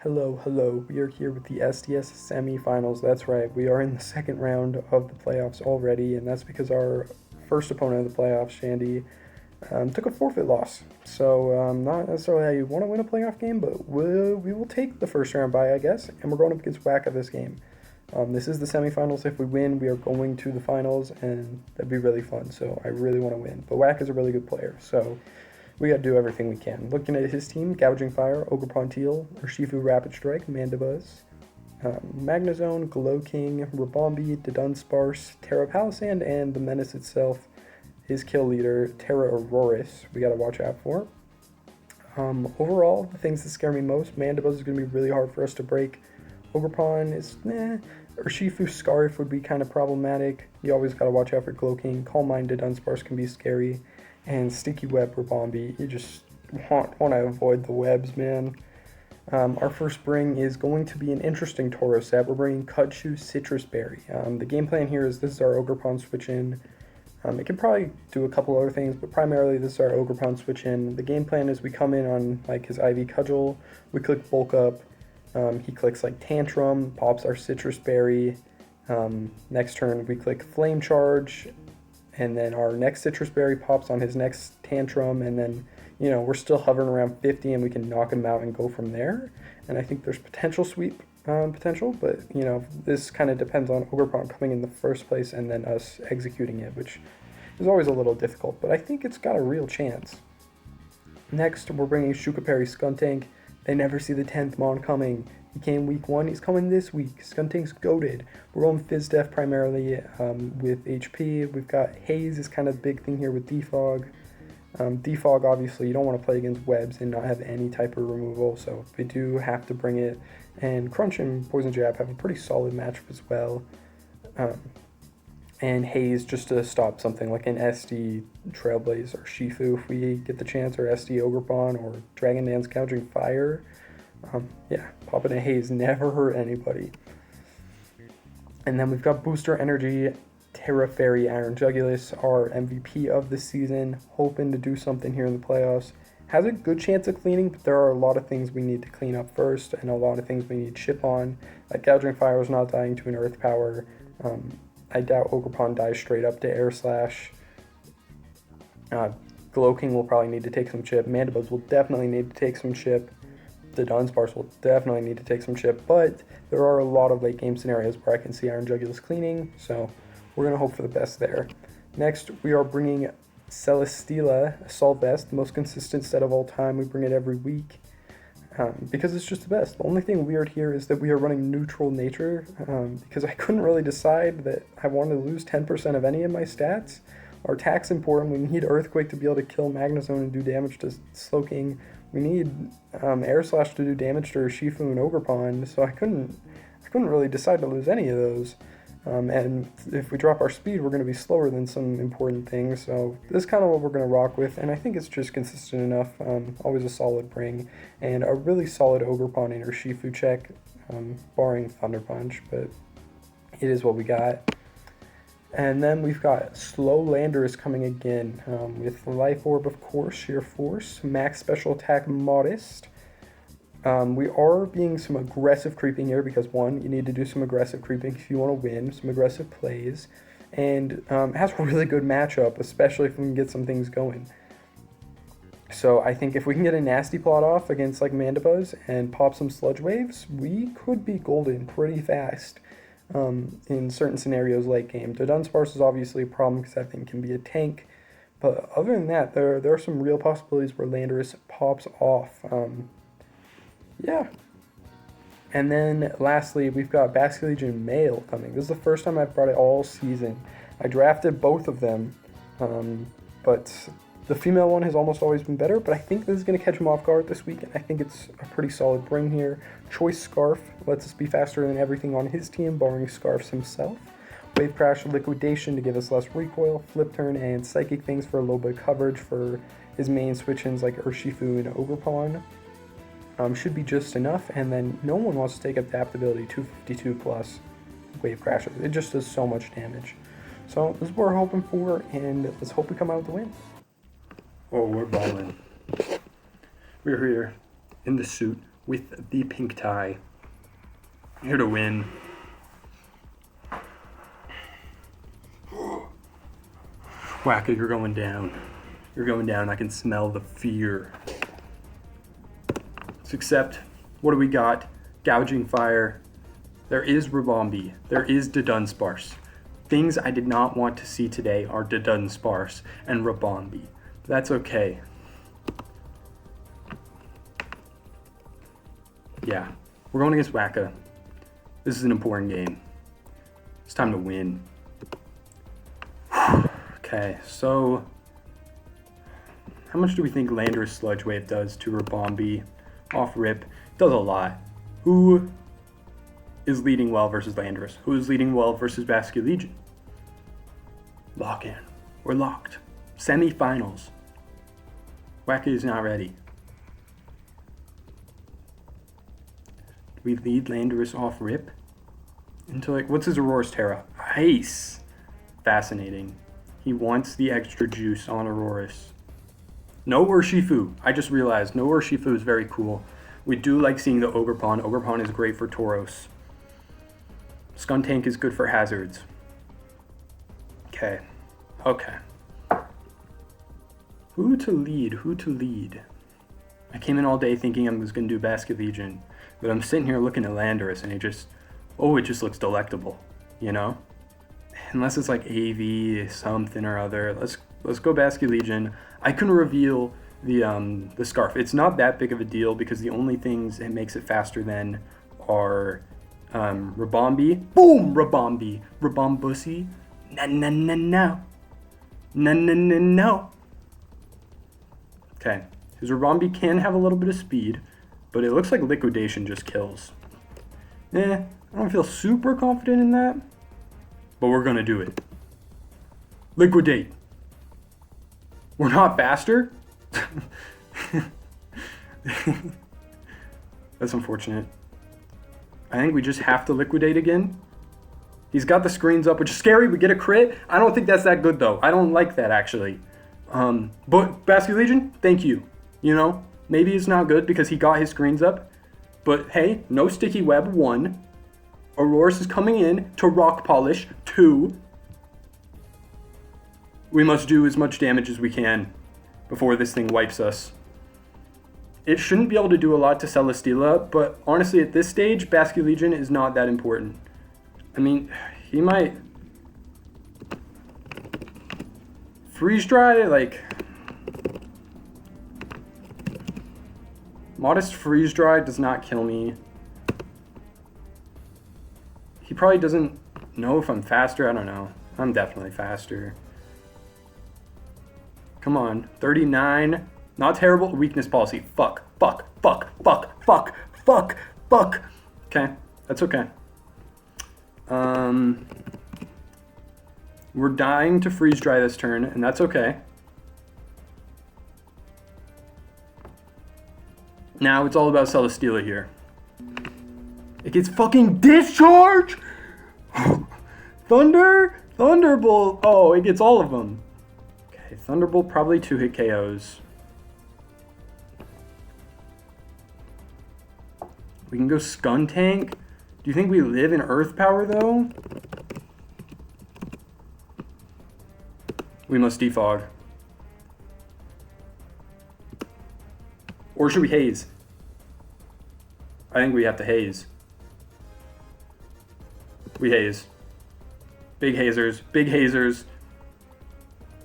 Hello. We are here with the SDS Semifinals. That's right, we are in the second round of the playoffs already, and that's because our first opponent of the playoffs, Shandy, took a forfeit loss. So, not necessarily how you want to win a playoff game, but we will take the first round bye, I guess, and we're going up against Whack of this game. This is the semifinals. If we win, we are going to the finals, and that'd be really fun. So, I really want to win. But Whack is a really good player, so we got to do everything we can. Looking at his team: Gouging Fire, Ogre Pontiel, Urshifu Rapid Strike, Mandibuzz, Magnezone, Glow King, Rabombi, Dudunsparce, Terra Palisand, and the Menace itself, his kill leader, Terra Auroris, we got to watch out for. Overall, the things that scare me most: Mandibuzz is going to be really hard for us to break. Ogerpon is Urshifu Scarf would be kind of problematic. You always got to watch out for Glow King. Calm Mind Dudunsparce can be scary. And Sticky Web Rabombi, you just want to avoid the webs, man. Our first bring is going to be an interesting Tauros set. We're bringing Kudchu Citrus Berry. The game plan here is this is our Ogerpon switch in. It can probably do a couple other things, but primarily this is our Ogerpon switch in. The game plan is we come in on like his IV Cudgel, we click Bulk Up, he clicks like Tantrum, pops our Citrus Berry. Next turn we click Flame Charge, and then our next Citrus Berry pops on his next Tantrum, and then, we're still hovering around 50, and we can knock him out and go from there. And I think there's potential sweep potential, but, this kind of depends on Ogerpon coming in the first place and then us executing it, which is always a little difficult, but I think it's got a real chance. Next, we're bringing Shukaperi Skuntank. They never see the 10th Mon coming. He came week 1, he's coming this week. Skuntank's goated. We're on Fizdef primarily with HP. We've got Haze is kind of the big thing here with Defog. Defog, obviously, you don't want to play against webs and not have any type of removal, so we do have to bring it. And Crunch and Poison Jab have a pretty solid matchup as well. And Haze just to stop something like an SD Trailblaze or Shifu if we get the chance, or SD Ogerpon or Dragon Dance Gouging Fire. Popping a Haze never hurt anybody. And then we've got Booster Energy, Terra Fairy Iron Jugulus, our MVP of the season, hoping to do something here in the playoffs. Has a good chance of cleaning, but there are a lot of things we need to clean up first, and a lot of things we need chip on. Like Gouging Fire is not dying to an Earth Power. I doubt Ogerpon dies straight up to Air Slash. Glow King will probably need to take some chip. Mandibuzz will definitely need to take some chip. The Dunsparce will definitely need to take some chip, but there are a lot of late game scenarios where I can see Iron Jugulus cleaning, so we're going to hope for the best there. Next, we are bringing Celesteela Assault Vest, the most consistent set of all time. We bring it every week because it's just the best. The only thing weird here is that we are running neutral nature because I couldn't really decide that I wanted to lose 10% of any of my stats. Our attack's important. We need Earthquake to be able to kill Magnezone and do damage to Slowking. We need Air Slash to do damage to Shifu and Ogerpon, so I couldn't really decide to lose any of those. And if we drop our speed, we're going to be slower than some important things. So this is kind of what we're going to rock with, and I think it's just consistent enough. Always a solid bring, and a really solid Ogerpon and Urshifu check, barring Thunder Punch, but it is what we got. And then we've got Slow Landorus coming again with Life Orb, of course, Sheer Force, Max Special Attack Modest. We are being some aggressive creeping here because, one, you need to do some aggressive creeping if you want to win, some aggressive plays, and it has a really good matchup, especially if we can get some things going. So I think if we can get a nasty plot off against like Mandibuzz and pop some Sludge Waves, we could be golden pretty fast in certain scenarios late game. The Dunsparce is obviously a problem because that thing can be a tank, but other than that, there are some real possibilities where Landorus pops off. And then lastly, we've got Basket Legion Male coming. This is the first time I've brought it all season. I drafted both of them, but the female one has almost always been better, but I think this is going to catch him off guard this week, and I think it's a pretty solid bring here. Choice Scarf lets us be faster than everything on his team, barring Scarfs himself. Wave Crash Liquidation to give us less recoil, Flip Turn, and Psychic Things for a little bit of coverage for his main switch-ins like Urshifu and Ogerpon. Should be just enough, and then no one wants to take Adaptability 252 plus Wave Crashes. It just does so much damage. So this is what we're hoping for, and let's hope we come out with the win. Oh, we're balling. We're here in the suit with the pink tie. Here to win. Wacka, you're going down. You're going down. I can smell the fear. Let's accept. What do we got? Gouging Fire. There is Rabombi. There is Dudunsparce. Things I did not want to see today are Dudunsparce and Rabombi. That's okay. Yeah, we're going against Wacka. This is an important game. It's time to win. Okay, so how much do we think Landorus Sludge Wave does to Rabombi? Off rip, does a lot. Who is leading well versus Landorus? Who is leading well versus Basculegion? Lock in. We're locked. Semifinals. Wacka is not ready. Do we lead Landorus off rip? Into like, what's his Aurora's Terra? Ice. Fascinating. He wants the extra juice on Aurora's. No Urshifu. I just realized no Urshifu is very cool. We do like seeing the Ogerpon. Ogerpon is great for Tauros. Skuntank is good for hazards. Okay. Okay. Who to lead? Who to lead? I came in all day thinking I was going to do Basculegion, but I'm sitting here looking at Landorus and it just looks delectable, you know? Unless it's like AV something or other. Let's go Basculegion. I can reveal the scarf. It's not that big of a deal because the only things it makes it faster than are Rabombi. Boom! Rabombi. Rabombussy. No, no, no, no. No, no, no, no. Okay. His Rabombi can have a little bit of speed, but it looks like Liquidation just kills. I don't feel super confident in that, but we're going to do it. Liquidate. We're not faster? That's unfortunate. I think we just have to liquidate again. He's got the screens up, which is scary. We get a crit. I don't think that's that good, though. I don't like that, actually. But Basculegion, thank you. You know, maybe it's not good because he got his screens up. But hey, no Sticky Web, 1. Aurora's is coming in to Rock Polish, 2. We must do as much damage as we can before this thing wipes us. It shouldn't be able to do a lot to Celesteela, but honestly at this stage, Basculegion is not that important. I mean, he might freeze dry, like modest freeze dry does not kill me. He probably doesn't know if I'm faster, I don't know. I'm definitely faster. Come on, 39. Not terrible. Weakness policy. Fuck. Okay, that's okay. We're dying to freeze dry this turn, and that's okay. Now it's all about Celesteela here. It gets fucking discharge! Thunderbolt. Oh, it gets all of them. Okay, Thunderbolt probably 2-hit KOs. We can go Skuntank. Do you think we live in Earth Power, though? We must defog. Or should we haze? I think we have to haze. We haze. Big hazers. Big hazers.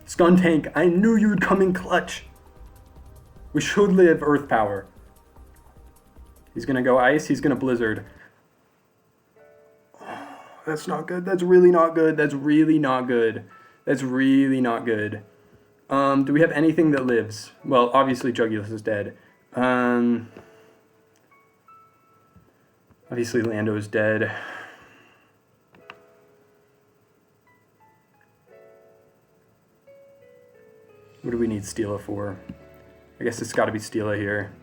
Skuntank, I knew you'd come in clutch. We should live Earth Power. He's going to go Ice. He's going to Blizzard. Oh, that's not good. That's really not good. That's really not good. That's really not good. Do we have anything that lives? Well, obviously Jugulus is dead. Obviously Lando is dead. What do we need Steela for? I guess it's got to be Steela here.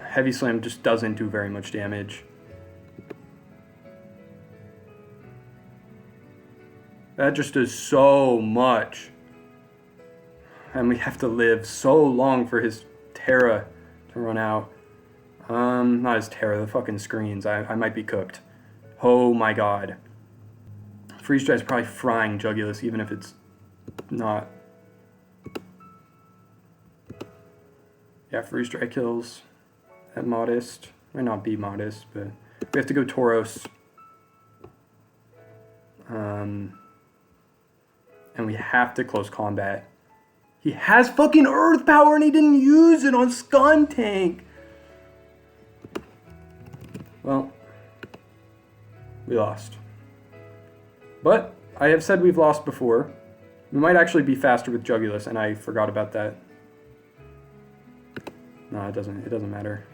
Heavy Slam just doesn't do very much damage. That just does so much. And we have to live so long for his Terra Run out. Not as Terra, the fucking screens. I might be cooked. Oh my god. Freeze Dry is probably frying Jugulus, even if it's not. Yeah, Freeze Dry kills at Modest. Might not be Modest, but we have to go Tauros. And we have to close combat. He has fucking Earth Power and he didn't use it on Skuntank. Well, we lost. But I have said we've lost before. We might actually be faster with Jugulus, and I forgot about that. No, it doesn't matter.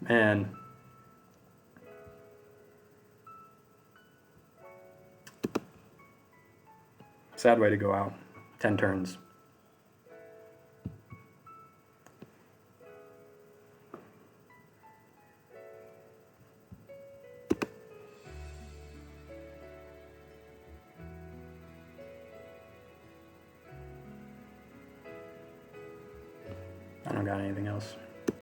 Man. Sad way to go out. 10 turns. I don't got anything else.